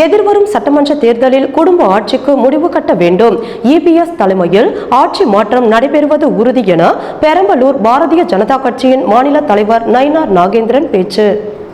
எதிர்வரும் சட்டமன்ற தேர்தலில் குடும்ப ஆட்சிக்கு முடிவு கட்ட வேண்டும். EPS தலைமையில் ஆட்சி மாற்றம் நடைபெறுவது உறுதி என பெரம்பலூர் பாரதிய ஜனதா கட்சியின் மாநில தலைவர் நயினார் நாகேந்திரன் பேச்சு.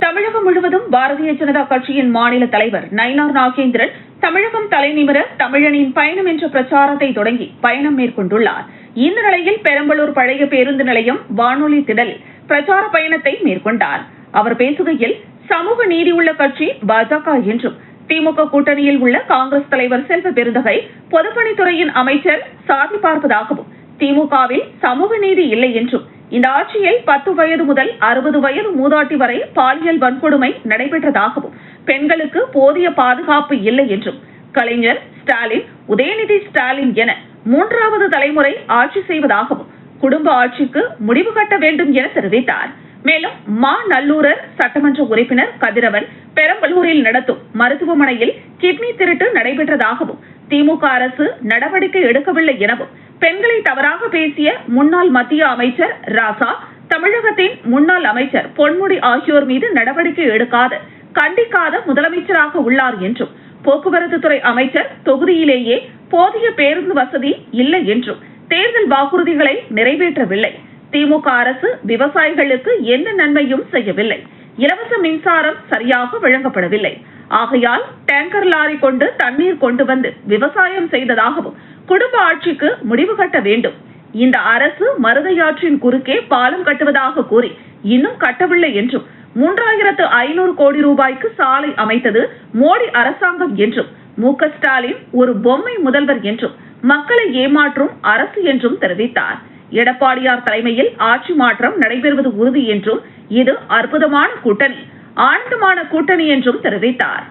தமிழகம் முழுவதும் பாரதிய ஜனதா கட்சியின் மாநில தலைவர் நயினார் நாகேந்திரன் தமிழகம் தலைநிமிர தமிழனின் பயணம் என்ற பிரச்சாரத்தை தொடங்கி பயணம் மேற்கொண்டுள்ளார். இந்த நிலையில் பெரம்பலூர் பழைய பேருந்து நிலையம் வானொலி திடலில் பிரச்சார பயணத்தை மேற்கொண்டார். அவர் பேசுகையில் சமூக நீதி உள்ள கட்சி பாஜக என்றும் திமுக கூட்டணியில் உள்ள காங்கிரஸ் தலைவர் செல்வ பெருந்தகை பொதுப்பணித்துறையின் அமைச்சர் சாதி பார்ப்பதாகவும் திமுகவில் சமூக நீதி இல்லை என்றும் இந்த ஆட்சியில் 10 வயது முதல் 60 வயது மூதாட்டி வரை பாலியல் வன்கொடுமை நடைபெற்றதாகவும் பெண்களுக்கு போதிய பாதுகாப்பு இல்லை என்றும் கலைஞர், ஸ்டாலின், உதயநிதி ஸ்டாலின் என 3வது தலைமுறை ஆட்சி செய்வதாகவும் குடும்ப ஆட்சிக்கு முடிவு கட்ட வேண்டும் என தெரிவித்தார். மேலும் மாநல்லூரர் சட்டமன்ற உறுப்பினர் கதிரவன் பெரம்பலூரில் நடத்தும் மருத்துவமனையில் கிட்னி திருட்டு நடைபெற்றதாகவும் திமுக அரசு நடவடிக்கை எடுக்கவில்லை எனவும் பெண்களை தவறாக பேசிய முன்னாள் மத்திய அமைச்சர் ராசா, தமிழகத்தின் முன்னாள் அமைச்சர் பொன்முடி ஆகியோர் மீது நடவடிக்கை எடுக்காத கண்டிக்காத முதலமைச்சராக உள்ளார் என்றும் போக்குவரத்து துறை அமைச்சர் தொகுதியிலேயே போதிய பேருந்து வசதி இல்லை என்றும் தேர்தல் வாக்குறுதிகளை நிறைவேற்றவில்லை. திமுக அரசு விவசாயிகளுக்கு எந்த நன்மையும் செய்யவில்லை. இலவச மின்சாரம் சரியாக வழங்கப்படவில்லை. ஆகையால் டேங்கர் லாரி கொண்டு தண்ணீர் கொண்டு வந்து விவசாயம் செய்ததாகவும் குடும்ப ஆட்சிக்கு முடிவு கட்ட வேண்டும். இந்த அரசு மருதையாற்றின் குறுக்கே பாலம் கட்டுவதாக கூறி இன்னும் கட்டவில்லை என்றும் 3500 கோடி ரூபாய்க்கு சாலை அமைத்தது மோடி அரசாங்கம் என்றும் MK ஸ்டாலின் ஒரு பொம்மை முதல்வர் என்றும் மக்களை ஏமாற்றும் அரசு என்றும் தெரிவித்தார். எடப்பாடியார் தலைமையில் ஆட்சி மாற்றம் நடைபெறுவது உறுதி என்றும் இது அற்புதமான கூட்டணி, ஆனந்தமான கூட்டணி என்றும் தெரிவித்தார்.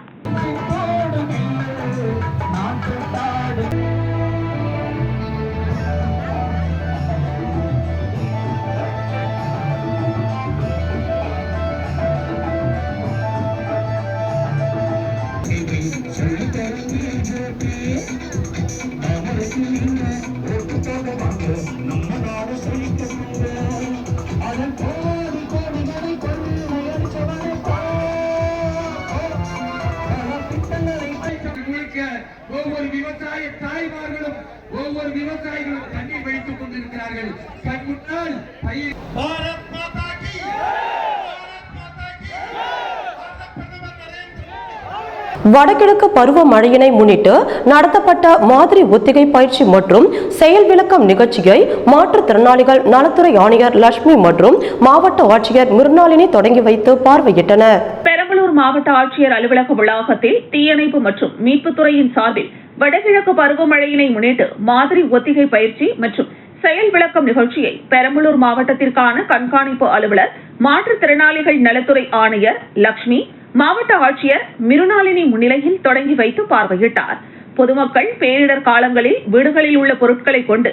ஒவ்வொரு விவசாய தாய்மார்களும் ஒவ்வொரு விவசாயிகளும் தண்ணீர் வைத்துக் கொண்டிருக்கிறார்கள். தன் முன்னால் பாரத் மாதா கி வடகிழக்கு பருவ மழையினை முன்னிட்டு நடத்தப்பட்ட மாதிரி ஒத்திகை பயிற்சி மற்றும் செயல் விளக்கம் நிகழ்ச்சியை மாற்றுத்திறனாளிகள் நலத்துறை ஆணையர் லட்சுமி மற்றும் மாவட்ட ஆட்சியர் மிருணாளினி தொடங்கி வைத்து பார்வையிட்டனர். பெரம்பலூர் மாவட்ட ஆட்சியர் அலுவலக வளாகத்தில் தீயணைப்பு மற்றும் மீட்புத்துறையின் சார்பில் வடகிழக்கு பருவமழையினை முன்னிட்டு மாதிரி ஒத்திகை பயிற்சி மற்றும் செயல் விளக்கம் நிகழ்ச்சியை பெரம்பலூர் மாவட்டத்திற்கான கண்காணிப்பு அலுவலர் மாற்றுத்திறனாளிகள் நலத்துறை ஆணையர் லட்சுமி, மாவட்ட ஆட்சியர் மிருணாளினி முன்னிலையில் தொடங்கி வைத்து பார்வையிட்டார். பொதுமக்கள் பேரிடர் காலங்களில் வீடுகளில் உள்ள பொருட்களை கொண்டு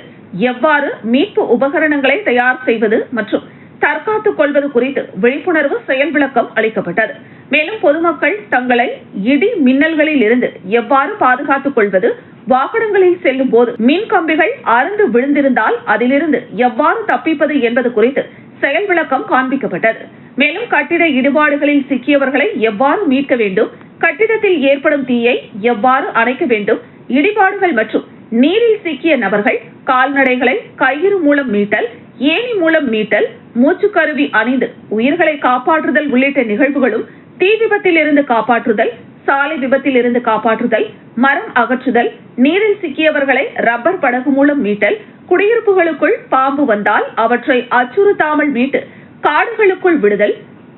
எவ்வாறு மீட்பு உபகரணங்களை தயார் செய்வது மற்றும் தற்காத்துக் கொள்வது குறித்து விழிப்புணர்வு செயல் விளக்கம் அளிக்கப்பட்டது. மேலும் பொதுமக்கள் தங்களை இடி மின்னல்களில் இருந்து எவ்வாறு பாதுகாத்துக் கொள்வது, வாகனங்களில் செல்லும் போது மின் கம்பிகள் அறுந்து விழுந்திருந்தால் அதிலிருந்து எவ்வாறு தப்பிப்பது என்பது குறித்து செயல் விளக்கம் காண்பிக்கப்பட்டது. மேலும் கட்டிட இடிபாடுகளில் சிக்கியவர்களை எவ்வாறு மீட்க வேண்டும், கட்டிடத்தில் ஏற்படும் தீயை எவ்வாறு அணைக்க வேண்டும், இடிபாடுகள் மற்றும் நீரில் சிக்கிய நபர்கள் கால்நடைகளை கயிறு மூலம் மீட்டல், ஏணி மூலம் மீட்டல், மூச்சுக்கருவி அணிந்து உயிர்களை காப்பாற்றுதல் உள்ளிட்ட நிகழ்வுகளும் தீ விபத்தில் இருந்து காப்பாற்றுதல், சாலை விபத்தில் இருந்து காப்பாற்றுதல், மரம் அகற்றுதல், நீரில் சிக்கியவர்களை ரப்பர் படகு மூலம் மீட்டல், குடியிருப்புகளுக்குள் பாம்பு வந்தால் அவற்றை அச்சுறுத்தாமல் மீட்டு காடுகளுக்குள் விடுதல்,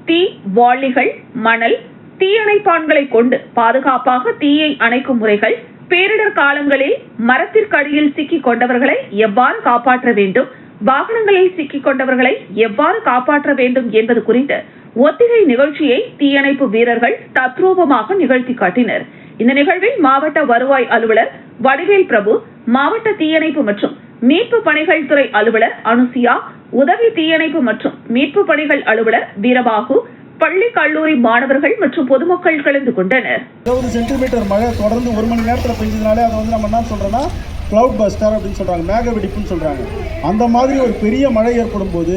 தீ வாளிகள், மணல், தீயணைப்பான்களை கொண்டு பாதுகாப்பாக தீயை அணைக்கும் முறைகள், பேரிடர் காலங்களில் மரத்திற்கடியில் சிக்கிக் கொண்டவர்களை எவ்வாறு காப்பாற்ற வேண்டும், வாகனங்களில் சிக்கிக் கொண்டவர்களை எவ்வாறு காப்பாற்ற வேண்டும் என்பது குறித்து ஒத்திகை நிகழ்ச்சியை தீயணைப்பு வீரர்கள் தத்ரூபமாக நிகழ்த்தி காட்டினர். இந்த நிகழ்வில் மாவட்ட வருவாய் அலுவலர் வடிவேல் பிரபு, மாவட்ட தீயணைப்பு மற்றும் மீட்பு பணிகள் துறை அலுவலர் அனுசியா, உதவி தீயணைப்பு மற்றும் மீட்பு பணிகள் அலுவலர் வீரபாகு, பள்ளி கல்லூரி மாணவர்கள் மற்றும் பொதுமக்கள் கலந்து கொண்டனர். 20 சென்டிமீட்டர் மழை தொடர்ந்து 1 மணி நேரத்தில் பெஞ்சதுனாலே அதை நம்ம என்ன சொல்றோம்னா கிளவுட் பஸ்டர் அப்படின்னு சொல்றாங்க, மேக வெடிப்புன்னு சொல்றாங்க. அந்த மாதிரி ஒரு பெரிய மழை ஏற்படும் போது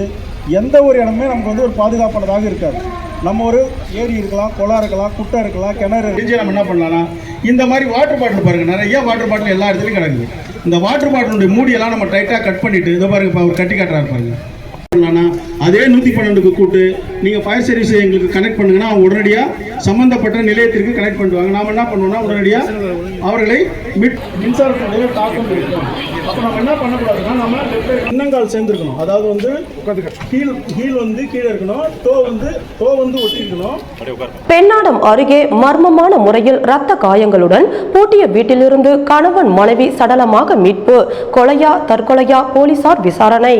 எந்த ஒரு இடமே நமக்கு ஒரு பாதுகாப்பானதாக இருக்காது. நம்ம ஒரு ஏரி இருக்கலாம், குளம் இருக்கலாம், குட்டை இருக்கலாம், கிணறு இருந்து நம்ம என்ன பண்ணலாம்னா இந்த மாதிரி வாட்டர் பாட்டில் பாருங்கள், நிறைய வாட்டர் பாட்டில் எல்லா இடத்துலையும் கிடக்குது. இந்த வாட்டர் பாட்டிலுடைய மூடியெல்லாம் நம்ம டைட்டாக கட் பண்ணிவிட்டு இதை பாருங்க, இப்போ அவர் கட்டி காட்டுறாரு பாருங்க. அதே 112க்கு கூட்டு நீங்கள் ஃபயர் சர்வீஸ் எங்களுக்கு கனெக்ட் பண்ணுங்கன்னா அவங்க உடனடியாக சம்பந்தப்பட்ட நிலையத்திற்கு கனெக்ட் பண்ணுவாங்க. நாம் என்ன பண்ணுவோம்னா உடனடியாக அவர்களை மின்சாரத்துடைய தாக்கம் இருக்கும். அப்போ நம்ம என்ன பண்ணக்கூடாதுன்னா நம்ம முன்னங்கால் சேர்ந்துருக்கணும். அதாவது வந்து ஹீல் வந்து கீழே இருக்கணும், டோ வந்து ஒட்டி இருக்கணும். பெண்ணாடம் அருகே மர்மமான முறையில் இரத்த காயங்களுடன் பூட்டிய வீட்டிலிருந்து கணவன் மனைவி சடலமாக மீட்பு. கொலையா தற்கொலையா? போலீசார் விசாரணை.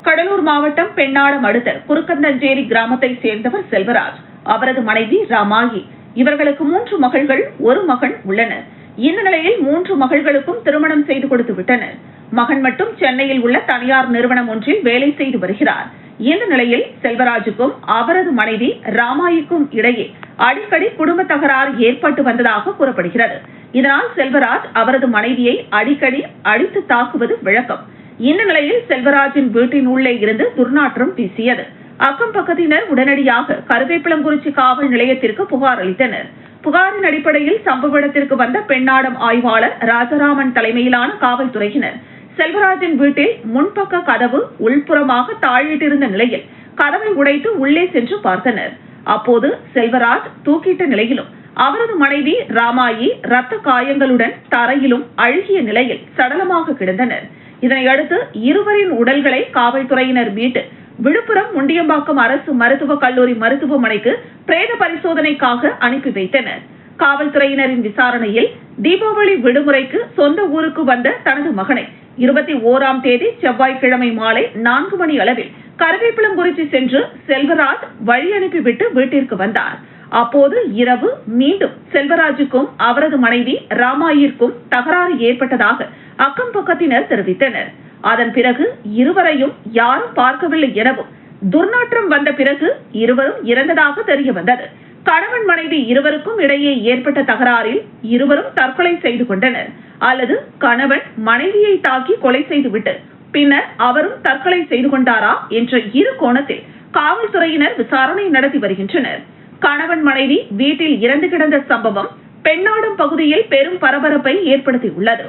கடலூர் மாவட்டம் பெண்ணாடம் அடுத்த குறுக்கந்தஞ்சேரி கிராமத்தை சேர்ந்தவர் செல்வராஜ், அவரது மனைவி ராமாயி. இவர்களுக்கு 3 மகள்கள், 1 மகன் உள்ளனர். இந்த நிலையில் 3 மகள்களுக்கும் திருமணம் செய்து கொடுத்து விட்டனர். மகன் மட்டும் சென்னையில் உள்ள தனியார் நிறுவனம் ஒன்றில் வேலை செய்து வருகிறார். இந்த நிலையில் செல்வராஜுக்கும் அவரது மனைவி ராமாயிக்கும் இடையே அடிக்கடி குடும்ப தகராறு ஏற்பட்டு வந்ததாக கூறப்படுகிறது. இதனால் செல்வராஜ் அவரது மனைவியை அடிக்கடி அடித்து தாக்குவது வழக்கம். இந்த நிலையில் செல்வராஜின் வீட்டின் உள்ளே இருந்து துர்நாற்றம் வீசியது. அக்கம் பக்கத்தினர் உடனடியாக கருவேப்பிலங்குறிச்சி காவல் நிலையத்திற்கு புகார் அளித்தனர். புகாரின் அடிப்படையில் சம்பவ இடத்திற்கு வந்த பெண்ணாடம் ஆய்வாளர் ராஜராமன் தலைமையிலான காவல்துறையினர் செல்வராஜின் வீட்டில் முன்பக்க கதவு உள்புறமாக தாழிட்டிருந்த நிலையில் கதவை உடைத்து உள்ளே சென்று பார்த்தனர். அப்போது செல்வராஜ் தூக்கிட்ட நிலையிலும் அவரது மனைவி ராமாயி இரத்த காயங்களுடன் தரையிலும் அழுகிய நிலையில் சடலமாக கிடந்தனர். இதனையடுத்து இருவரின் உடல்களை காவல்துறையினர் மீட்டு விழுப்புரம் முண்டியம்பாக்கம் அரசு மருத்துவக் கல்லூரி மருத்துவமனைக்கு பிரேத பரிசோதனைக்காக அனுப்பி வைத்தனர். காவல்துறையினரின் விசாரணையில் தீபாவளி விடுமுறைக்கு சொந்த ஊருக்கு வந்த தனது மகனை 21ஆம் தேதி செவ்வாய்க்கிழமை மாலை 4 மணி அளவில் கருவேப்பிலங்குறிச்சி சென்று செல்வராஜ் வழி அனுப்பிவிட்டு வீட்டிற்கு வந்தார். அப்போது இரவு மீண்டும் செல்வராஜுக்கும் அவரது மனைவி ராமாயிற்கும் தகராறு ஏற்பட்டதாக அக்கம் பக்கத்தினர் தெரிவித்தனர். அதன் பிறகு இருவரையும் யாரும் பார்க்கவில்லை எனவும் துர்நாற்றம் வந்த பிறகு இருவரும் இறந்ததாக தெரிய வந்தது. கணவன் மனைவி இருவருக்கும் இடையே ஏற்பட்ட தகராறில் இருவரும் தற்கொலை செய்து கொண்டனர், அல்லது கணவன் மனைவியை தாக்கி கொலை செய்துவிட்டு பின்னர் அவரும் தற்கொலை செய்து கொண்டாரா என்ற இரு கோணத்தில் காவல்துறையினர் விசாரணை நடத்தி வருகின்றனர். கணவன் மனைவி வீட்டில் இறந்து கிடந்த சம்பவம் பெண்ணாடம் பகுதியில் பெரும் பரபரப்பை ஏற்படுத்தியுள்ளது.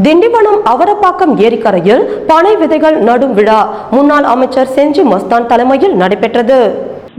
திண்டிவனம் அவரப்பாக்கம் ஏரிக்கரையில் பனை விதைகள் நடும் விழா முன்னாள் அமைச்சர் செஞ்சி மஸ்தான் தலைமையில் நடைபெற்றது.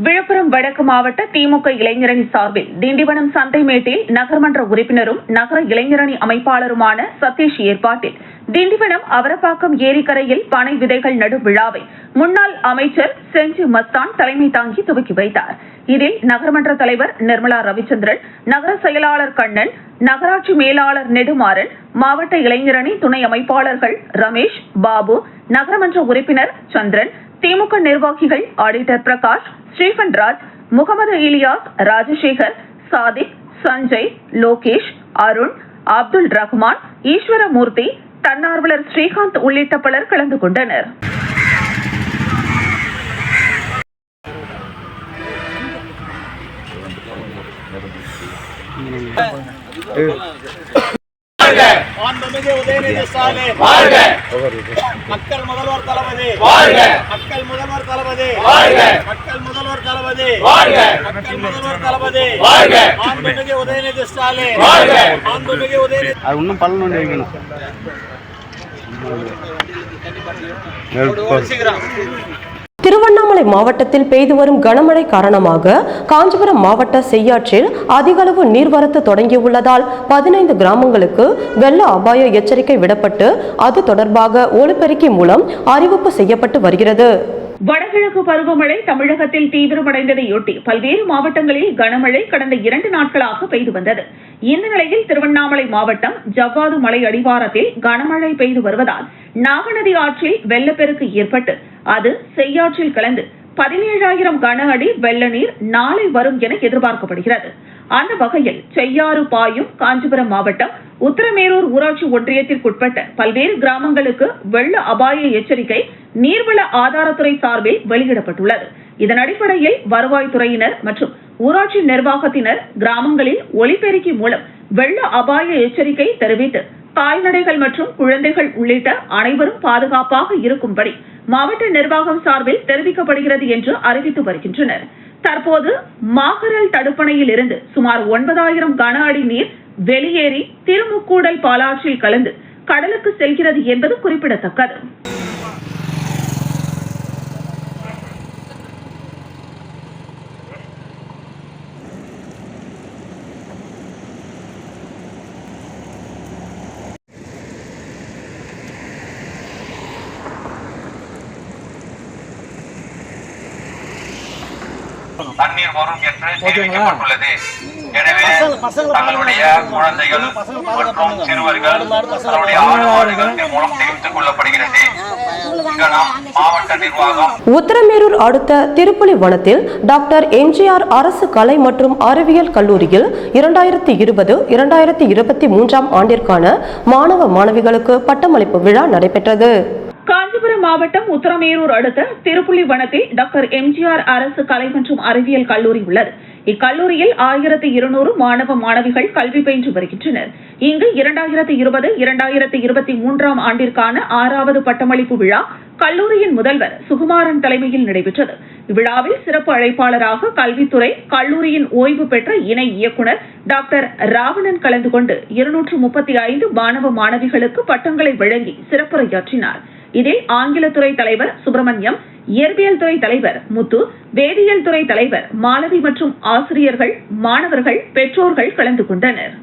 விழுப்புரம் வடக்கு மாவட்ட திமுக இளைஞரணி சார்பில் திண்டிவனம் சந்தைமேட்டில் நகர்மன்ற உறுப்பினரும் நகர இளைஞரணி அமைப்பாளருமான சதீஷ் ஏற்பாட்டில் திண்டிவனம் அவரப்பாக்கம் ஏரிக்கரையில் பனை விதைகள் நடும் விழாவை முன்னாள் அமைச்சர் செஞ்சி மஸ்தான் தலைமை தாங்கி துவக்கி வைத்தார். இதில் நகர்மன்ற தலைவர் நிர்மலா ரவிச்சந்திரன், நகர செயலாளர் கண்ணன், நகராட்சி மேலாளர் நெடுமாறன், மாவட்ட இளைஞரணி துணை அமைப்பாளர்கள் ரமேஷ், பாபு, நகரமன்ற உறுப்பினர் சந்திரன், திமுக நிர்வாகிகள் ஆடிட்டர் பிரகாஷ், ஸ்டீபன் ராஜ், முகமது இலியாஸ், ராஜசேகர், சாதிக், சஞ்சய், லோகேஷ், அருண், அப்துல் ரஹ்மான், ஈஸ்வரமூர்த்தி, தன்னார்வலர் ஸ்ரீகாந்த் உள்ளிட்ட பலர் கலந்து கொண்டனர். மாண்புமிகு உதயநிதி ஸ்டாலின் மக்கள் முதல்வர் தளபதி, மக்கள் முதல்வர் தளபதி, மக்கள் முதல்வர் தளபதி, மக்கள் முதல்வர் தளபதி, மாண்புமிகு உதயநிதி ஸ்டாலின், மாண்புமிகு உதயநிதி. அது இன்னும் பலன் வைக்கணும். திருவண்ணாமலை மாவட்டத்தில் பெய்து வரும் கனமழை காரணமாக காஞ்சிபுரம் மாவட்ட செய்யாற்றில் அதிகளவு நீர்வரத்து தொடங்கியுள்ளதால் 15 கிராமங்களுக்கு வெள்ள அபாய எச்சரிக்கை விடப்பட்டு அது தொடர்பாக ஒலிபெருக்கி மூலம் அறிவிப்பு செய்யப்பட்டு வருகிறது. வடகிழக்கு பருவமழை தமிழகத்தில் தீவிரமடைந்ததையொட்டி பல்வேறு மாவட்டங்களில் கனமழை கடந்த 2 நாட்களாக பெய்து வந்தது. இந்த நிலையில் திருவண்ணாமலை மாவட்டம் ஜவ்வாது மலை அடிவாரத்தில் கனமழை பெய்து வருவதால் நாகநதி ஆற்றில் வெள்ளப்பெருக்கு ஏற்பட்டு அது செய்யாற்றில் கலந்து 17,000 கன அடி வெள்ள நீர் நாளை வரும் என எதிர்பார்க்கப்படுகிறது. அந்த வகையில் செய்யாறு பாயும் காஞ்சிபுரம் மாவட்டம் உத்தரமேரூர் ஊராட்சி ஒன்றியத்திற்குட்பட்ட பல்வேறு கிராமங்களுக்கு வெள்ள அபாய எச்சரிக்கை நீர்வள ஆதாரத்துறை சார்பில் வெளியிடப்பட்டுள்ளது. இதன் அடிப்படையில் வருவாய்த்துறையினர் மற்றும் ஊராட்சி நிர்வாகத்தினர் கிராமங்களில் ஒலிபெருக்கி மூலம் வெள்ள அபாய எச்சரிக்கை தெரிவித்து கால்நடைகள் மற்றும் குழந்தைகள் உள்ளிட்ட அனைவரும் பாதுகாப்பாக இருக்கும்படி மாவட்ட நிர்வாகம் சார்பில் தெரிவிக்கப்படுகிறது என்று அறிவித்து வருகின்றனர். தற்போது மாகரல் தடுப்பணையில் இருந்து சுமார் 9,000 கன அடி நீர் வெளியேறி திருமுக்கூடல் பாலாற்றில் கலந்து கடலுக்கு செல்கிறது என்பது குறிப்பிடத்தக்கது. தண்ணீர் வரும் என்று தெரிவிக்கப்பட்டுள்ளது. எனவே தங்களுடைய குழந்தைகள் மற்றும் சிறுவர்கள் தங்களுடைய ஆடுமாடுகளின் மூலம் தெரிவித்துக் கொள்ளப்படுகிறது. மாவட்ட நிர்வாகம் உத்தரமேரூர் அடுத்த திருப்புலி வனத்தில் டாக்டர் எம்ஜிஆர் அரசு கலை மற்றும் அறிவியல் கல்லூரியில் 2020-2023 ஆண்டிற்கான மாணவ மாணவிகளுக்கு பட்டமளிப்பு விழா நடைபெற்றது. காஞ்சிபுரம் மாவட்டம் உத்தரமேரூர் அடுத்த திருப்புலி வனத்தில் டாக்டர் எம்ஜிஆர் அரசு கலை மற்றும் அறிவியல் கல்லூரி உள்ளது. இக்கல்லூரியில் 1200 மாணவ மாணவிகள் கல்வி பயின்று வருகின்றனர். இங்கு 2020-2023 ஆண்டிற்கான 6வது பட்டமளிப்பு விழா கல்லூரியின் முதல்வர் சுகுமாரன் தலைமையில் நடைபெற்றது. இவ்விழாவில் சிறப்பு அழைப்பாளராக கல்வித்துறை கல்லூரியின் ஓய்வு பெற்ற இணை இயக்குநர் டாக்டர் ராவணன் கலந்து கொண்டு 235 மாணவ மாணவிகளுக்கு பட்டங்களை வழங்கி சிறப்புரையாற்றினார். இதில் ஆங்கிலத்துறை தலைவர் சுப்பிரமணியம், இயற்பியல் துறை தலைவர் முத்து, வேதியியல் துறை தலைவர் மாலதி மற்றும் ஆசிரியர்கள், மாணவர்கள், பெற்றோர்கள் கலந்து கொண்டனர்.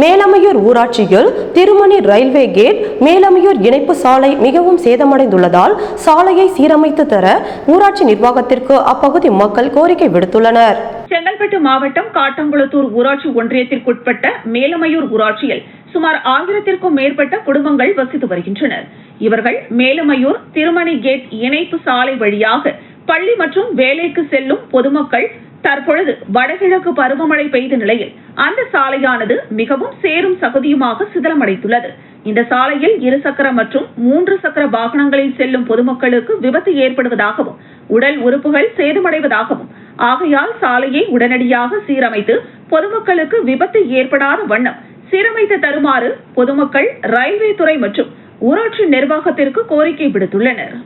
மேலமையூர் ஊராட்சியில் திருமணி ரயில்வே கேட் மேலமையூர் இணைப்பு சாலை மிகவும் சேதமடைந்துள்ளதால் சாலையை சீரமைத்து தர ஊராட்சி நிர்வாகத்திற்கு அப்பகுதி மக்கள் கோரிக்கை விடுத்துள்ளனர். செங்கல்பட்டு மாவட்டம் காட்டங்குளத்தூர் ஊராட்சி ஒன்றியத்திற்குட்பட்ட மேலமையூர் ஊராட்சியில் சுமார் 1000க்கும் மேற்பட்ட குடும்பங்கள் வசித்து வருகின்றனர். இவர்கள் மேலமையூர் திருமணி கேட் இணைப்பு சாலை வழியாக பள்ளி மற்றும் வேலைக்கு செல்லும் பொதுமக்கள் தற்பொழுது வடகிழக்கு பருவமழை பெய்த நிலையில் அந்த சாலையானது மிகவும் சேரும் சகதியுமாக சிதலமடைந்துள்ளது. இந்த சாலையில் 2 சக்கர மற்றும் 3 சக்கர வாகனங்களில் செல்லும் பொதுமக்களுக்கு விபத்து ஏற்படுவதாகவும் உடல் உறுப்புகள் சேதமடைவதாகவும் ஆகையால் சாலையை உடனடியாக சீரமைத்து பொதுமக்களுக்கு விபத்து ஏற்படாத வண்ணம் சீரமைத்து தருமாறு பொதுமக்கள் ரயில்வே துறை மற்றும் ஊராட்சி நிர்வாகத்திற்கு கோரிக்கை விடுத்துள்ளனர்.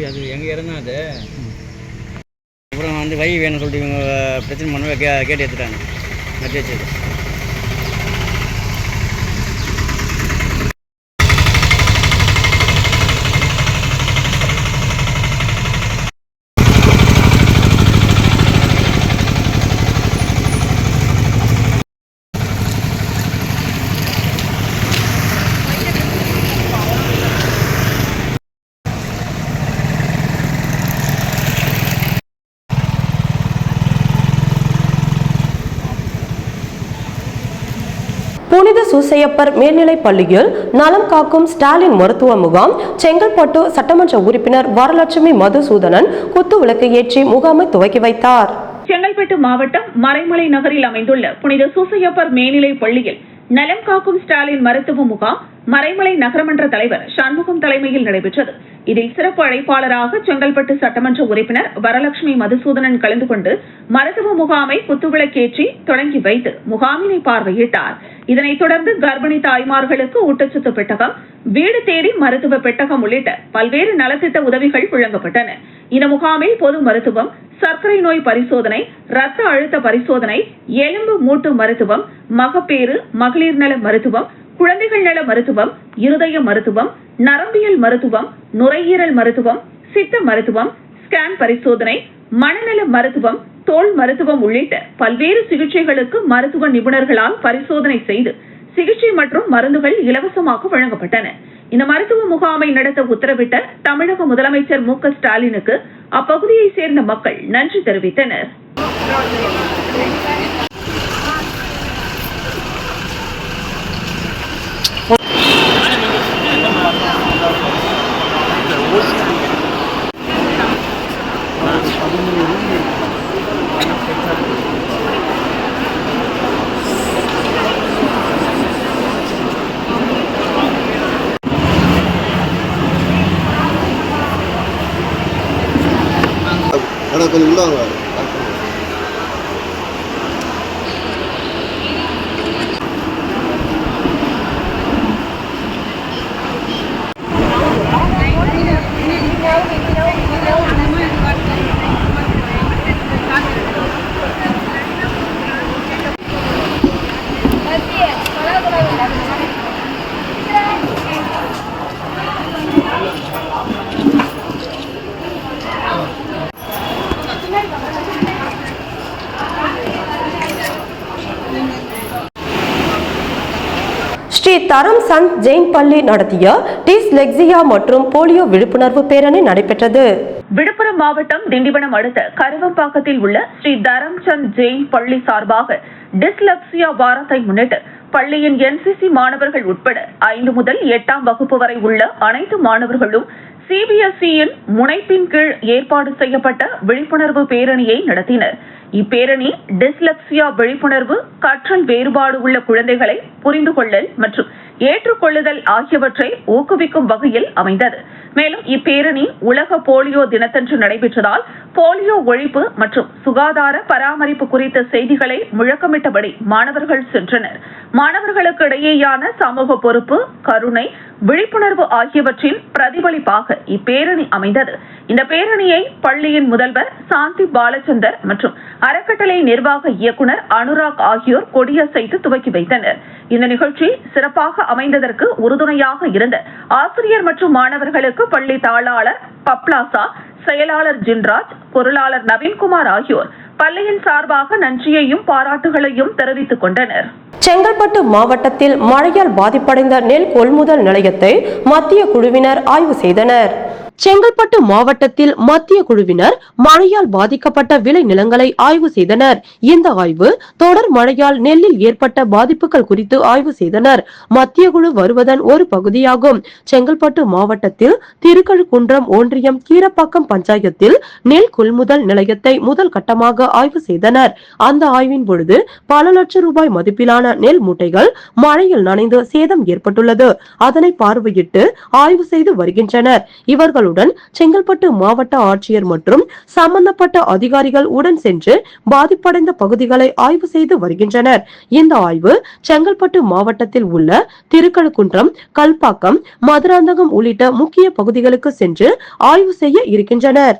அது எங்கள் இடம் தான் அது. அப்புறம் வழி வேணும்னு சொல்லிட்டு இவங்க பிரச்சனை பண்ண கேட்டு எடுத்துட்டாங்க நட்டி வச்சது. புனித சூசையப்பர் மேல்நிலைப் பள்ளியில் நலம் காக்கும் ஸ்டாலின் மருத்துவ முகாம். செங்கல்பட்டு சட்டமன்ற உறுப்பினர் வரலட்சுமி மதுசூதனன் குத்து விளக்கு ஏற்றி முகாமை துவக்கி வைத்தார். செங்கல்பட்டு மாவட்டம் மறைமலை நகரில் அமைந்துள்ள புனித சூசையப்பர் மேல்நிலைப் பள்ளியில் நலம் காக்கும் ஸ்டாலின் மருத்துவ முகாம் மறைமலை நகரமன்ற தலைவர் சண்முகம் தலைமையில் நடைபெற்றது. இதில் சிறப்பு அழைப்பாளராக செங்கல்பட்டு சட்டமன்ற உறுப்பினர் வரலட்சுமி மதுசூதனன் கலந்து கொண்டு மருத்துவ முகாமை குத்துவிளக்கேற்றி தொடங்கி வைத்து முகாமினை பார்வையிட்டார். இதனைத் தொடர்ந்து கர்ப்பிணி தாய்மார்களுக்கு ஊட்டச்சத்து பெட்டகம், வீடு தேடி மருத்துவ பெட்டகம் உள்ளிட்ட பல்வேறு நலத்திட்ட உதவிகள் வழங்கப்பட்டன. இந்த முகாமில் பொது மருத்துவம், சர்க்கரை நோய் பரிசோதனை, ரத்த அழுத்த பரிசோதனை, எலும்பு மூட்டு மருத்துவம், மகப்பேறு, மகளிர் நல மருத்துவம், குழந்தைகள் நல மருத்துவம், இருதய மருத்துவம், நரம்பியல் மருத்துவம், நுரையீரல் மருத்துவம், சித்த மருத்துவம், ஸ்கேன் பரிசோதனை, மனநல மருத்துவம், தோல் மருத்துவம் உள்ளிட்ட பல்வேறு சிகிச்சைகளுக்கு மருத்துவ நிபுணர்களால் பரிசோதனை செய்து சிகிச்சை மற்றும் மருந்துகள் இலவசமாக வழங்கப்பட்டன. இந்த மருத்துவ முகாமை நடத்த உத்தரவிட்ட தமிழக முதலமைச்சர் மு.க. ஸ்டாலினுக்கு அப்பகுதியைச் சேர்ந்த மக்கள் நன்றி தெரிவித்தனர். கொஞ்சம் உள்ள வாங்க. ஸ்ரீ தரம் சந்த் ஜெயின் பள்ளி நடத்திய டிஸ்லெக்ஸியா மற்றும் போலியோ விழிப்புணர்வு பேரணி நடைபெற்றது. விழுப்புரம் மாவட்டம் திண்டிவனம் அடுத்த கருவம்பாக்கத்தில் உள்ள ஸ்ரீ தரம் சந்த் ஜெயின் பள்ளி சார்பாக டிஸ்லெக்ஸியா வாரத்தை முன்னிட்டு பள்ளியின் NCC மாணவர்கள் உட்பட 5 முதல் 8ஆம் வகுப்பு வரை உள்ள அனைத்து மாணவர்களும் CBSE-யின் முனைப்பின் கீழ் ஏற்பாடு செய்யப்பட்ட விழிப்புணர்வு பேரணியை நடத்தினர். இப்பேரணி டிஸ்லெக்ஸியா விழிப்புணர்வு, கற்றல் வேறுபாடு உள்ள குழந்தைகளை புரிந்து கொள்ளல் மற்றும் ஏற்றுக்கொள்ளுதல் ஆகியவற்றை ஊக்குவிக்கும் வகையில் அமைந்தது. மேலும் இப்பேரணி உலக போலியோ தினத்தன்று நடைபெற்றதால் போலியோ ஒழிப்பு மற்றும் சுகாதார பராமரிப்பு குறித்த செய்திகளை முழக்கமிட்டபடி மாணவர்கள் சென்றனர். மாணவர்களுக்கு இடையேயான சமூக பொறுப்பு, கருணை, விழிப்புணர்வு ஆகியவற்றின் பிரதிபலிப்பாக இப்பேரணி அமைந்தது. இந்த பேரணியை பள்ளியின் முதல்வர் சாந்தி பாலச்சந்தர் மற்றும் அறக்கட்டளை நிர்வாக இயக்குனர் அனுராக் ஆகியோர் கொடியசைத்து துவக்கி வைத்தனர். இந்த நிகழ்ச்சி சிறப்பாக அமைந்ததற்கு உறுதுணையாக இருந்த ஆசிரியர் மற்றும் மாணவர்களுக்கு பள்ளி தாளாளர் பப்லாசா, செயலாளர் ஜின்ராஜ், பொருளாளர் நவீன்குமார் ஆகியோர் பள்ளியின் சார்பாக நன்றியையும் பாராட்டுகளையும் தெரிவித்துக் கொண்டனர். செங்கல்பட்டு மாவட்டத்தில் மழையால் பாதிப்படைந்த நெல் கொள்முதல் நிலையத்தை மத்திய குழுவினர் ஆய்வு செய்தனர். செங்கல்பட்டு மாவட்டத்தில் மத்திய குழுவினர் மழையால் பாதிக்கப்பட்ட விளை நிலங்களை ஆய்வு செய்தனர். இந்த ஆய்வு தொடர் மழையால் நெல்லில் ஏற்பட்ட பாதிப்புகள் குறித்து ஆய்வு செய்தனர். மத்திய குழு வருவதன் ஒரு பகுதியாகும். செங்கல்பட்டு மாவட்டத்தில் திருக்கழுக்குன்றம் ஒன்றியம் கீரப்பாக்கம் பஞ்சாயத்தில் நெல் கொள்முதல் நிலையத்தை முதல் கட்டமாக ஆய்வு செய்தனர். அந்த ஆய்வின் பொழுது பல லட்சம் ரூபாய் மதிப்பிலான நெல் மூட்டைகள் மழையில் நனைந்து சேதம் ஏற்பட்டுள்ளது. அதனை பார்வையிட்டு ஆய்வு செய்து வருகின்றனர். இவர்கள் செங்கல்பட்டு மாவட்ட ஆட்சியர் மற்றும் சம்பந்தப்பட்ட அதிகாரிகள் உடன் சென்று பாதிப்படைந்த பகுதிகளை ஆய்வு செய்து வருகின்றனர். இந்த ஆய்வு செங்கல்பட்டு மாவட்டத்தில் உள்ள திருக்கழுக்குன்றம், கல்பாக்கம், மதுராந்தகம் உள்ளிட்ட முக்கிய பகுதிகளுக்கு சென்று ஆய்வு செய்ய இருக்கின்றனர்.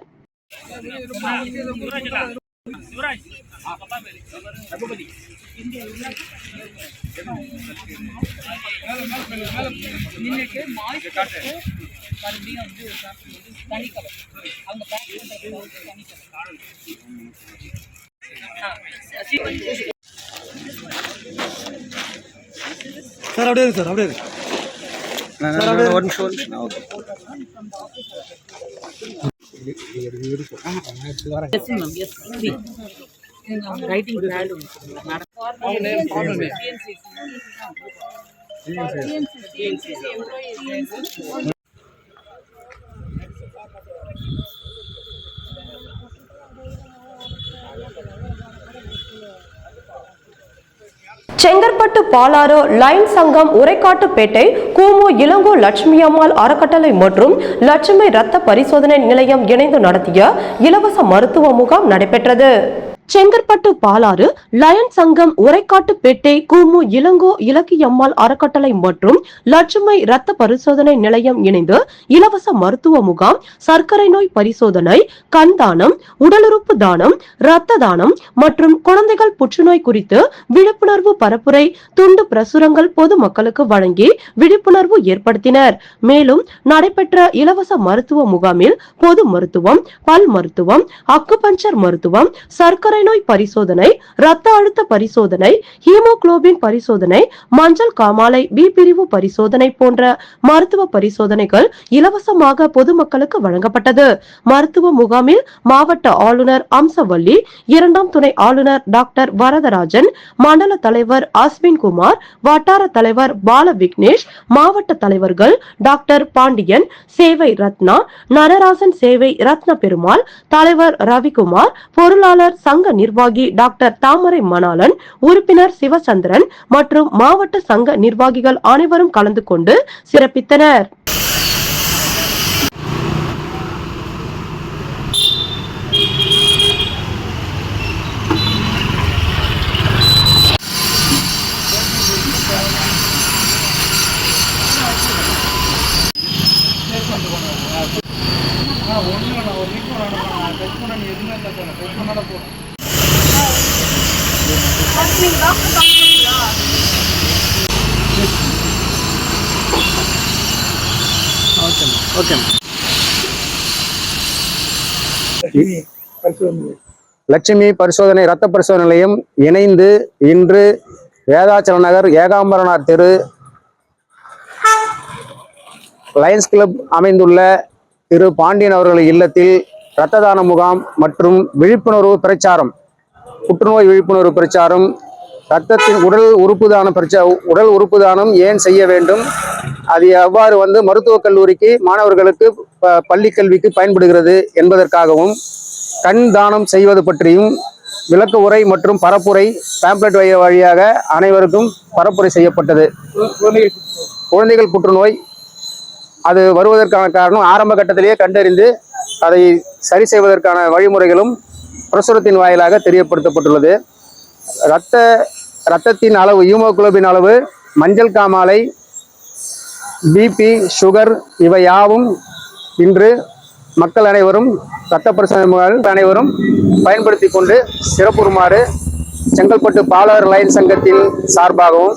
சார் அப்படியே சார் அப்படியே ஒரு நிமிஷம் writing pad Chengalpattu Palar line சங்கம் உரைக்காட்டுப்பேட்டை கூமு இளங்கோ லட்சுமி அம்மாள் அறக்கட்டளை மற்றும் லட்சுமி ரத்த பரிசோதனை நிலையம் இணைந்து நடத்திய இலவச மருத்துவ முகாம் நடைபெற்றது. செங்கற்பட்டு பாலாறு லயன் சங்கம் உரைக்காட்டுப்பேட்டை கூமு இளங்கோ இலக்கியம்மாள் அறக்கட்டளை மற்றும் லட்சுமி ரத்த பரிசோதனை நிலையம் இணைந்து இலவச மருத்துவ முகாம், சர்க்கரை நோய் பரிசோதனை, கண் தானம், உடலுறுப்பு தானம், இரத்த தானம் மற்றும் குழந்தைகள் புற்றுநோய் குறித்து விழிப்புணர்வு பரப்புரை, துண்டு பிரசுரங்கள் பொதுமக்களுக்கு வழங்கி விழிப்புணர்வு ஏற்படுத்தினர். மேலும் நடைபெற்ற இலவச மருத்துவ முகாமில் பொது மருத்துவம், பல் மருத்துவம், அக்குபஞ்சர் மருத்துவம், சர்க்கரை நோய் பரிசோதனை, இரத்த அழுத்த பரிசோதனை, ஹீமோகுளோபின் பரிசோதனை, மஞ்சள் காமாலை பி பிரிவு பரிசோதனை போன்ற மருத்துவ பரிசோதனைகள் இலவசமாக பொதுமக்களுக்கு வழங்கப்பட்டது. மருத்துவ முகாமில் மாவட்ட ஆளுநர் அம்சவல்லி, 2ஆம் துணை ஆளுநர் டாக்டர் வரதராஜன், மண்டல தலைவர் அஸ்வின் குமார், வட்டார தலைவர் பால விக்னேஷ், மாவட்ட தலைவர்கள் டாக்டர் பாண்டியன், சேவை ரத்னா, நரராசன், சேவை ரத்ன பெருமாள், தலைவர் ரவிக்குமார், பொருளாளர் சங்க நிர்வாகி டாக்டர் தாமரை மணாலன், உறுப்பினர் சிவசந்திரன் மற்றும் மாவட்ட சங்க நிர்வாகிகள் அனைவரும் கலந்து கொண்டு சிறப்பித்தனர். லட்சுமி பரிசோதனை ரத்த பரிசோதனை நிலையம் இணைந்து இன்று வேதாச்சல நகர் ஏகாம்பரனார் தெரு லயன்ஸ் கிளப் அமைந்துள்ள திரு பாண்டியன் அவர்கள் இல்லத்தில் இரத்த தான முகாம் மற்றும் விழிப்புணர்வு பிரச்சாரம், புற்றுநோய் விழிப்புணர்வு பிரச்சாரம், இரத்தத்தின் உடல் உறுப்பு தானம் ஏன் செய்ய வேண்டும், அது எவ்வாறு மருத்துவக் கல்லூரிக்கு மாணவர்களுக்கு பள்ளி கல்விக்கு பயன்படுகிறது என்பதற்காகவும், கண் தானம் செய்வது பற்றியும் விளக்க உரை மற்றும் பரப்புரை பேம்ப்ளெட் வழியாக அனைவருக்கும் பரப்புரை செய்யப்பட்டது. குழந்தைகள் புற்றுநோய் அது வருவதற்கான காரணம் ஆரம்ப கட்டத்திலேயே கண்டறிந்து அதை சரி செய்வதற்கான வழிமுறைகளும் பிரசுரத்தின் வாயிலாக தெரியப்படுத்தப்பட்டுள்ளது. இரத்தத்தின் அளவு, ஹீமோகுளோபின் அளவு, மஞ்சள் காமாலை, பிபி, சுகர் இவை யாவும் இன்று மக்கள் அனைவரும் இரத்த பரிசோதனை அனைவரும் பயன்படுத்தி கொண்டு சிறப்புறுமாறு செங்கல்பட்டு பாலாறு லயன் சங்கத்தின் சார்பாகவும்